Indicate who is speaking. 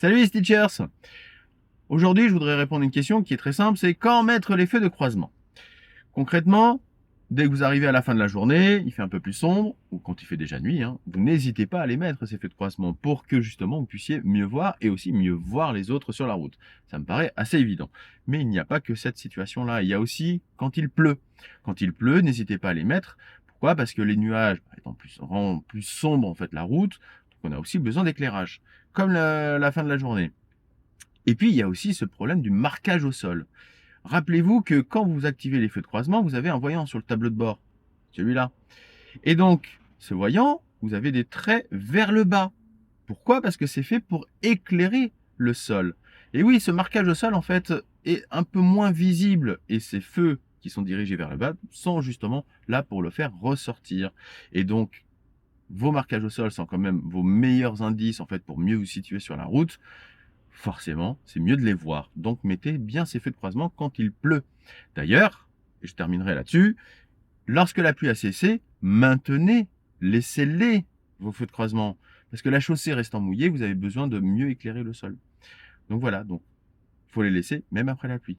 Speaker 1: Salut les Stitchers! Aujourd'hui, je voudrais répondre à une question qui est très simple, c'est quand mettre les feux de croisement? Concrètement, dès que vous arrivez à la fin de la journée, il fait un peu plus sombre, ou quand il fait déjà nuit, vous n'hésitez pas à les mettre, ces feux de croisement, pour que justement vous puissiez mieux voir et aussi mieux voir les autres sur la route. Ça me paraît assez évident. Mais il n'y a pas que cette situation-là, il y a aussi quand il pleut. Quand il pleut, n'hésitez pas à les mettre. Pourquoi? Parce que les nuages étant rendent plus sombre en fait la route, donc on a aussi besoin d'éclairage, comme la fin de la journée. Et puis, il y a aussi ce problème du marquage au sol. Rappelez-vous que quand vous activez les feux de croisement, vous avez un voyant sur le tableau de bord, celui-là. Et donc, ce voyant, vous avez des traits vers le bas. Pourquoi? Parce que c'est fait pour éclairer le sol. Et oui, ce marquage au sol, en fait, est un peu moins visible. Et ces feux qui sont dirigés vers le bas sont justement là pour le faire ressortir. Et donc, vos marquages au sol sont quand même vos meilleurs indices, en fait, pour mieux vous situer sur la route. Forcément, c'est mieux de les voir. Donc, mettez bien ces feux de croisement quand il pleut. D'ailleurs, et je terminerai là-dessus, lorsque la pluie a cessé, maintenez, laissez-les, vos feux de croisement. Parce que la chaussée restant mouillée, vous avez besoin de mieux éclairer le sol. Donc voilà, il faut les laisser même après la pluie.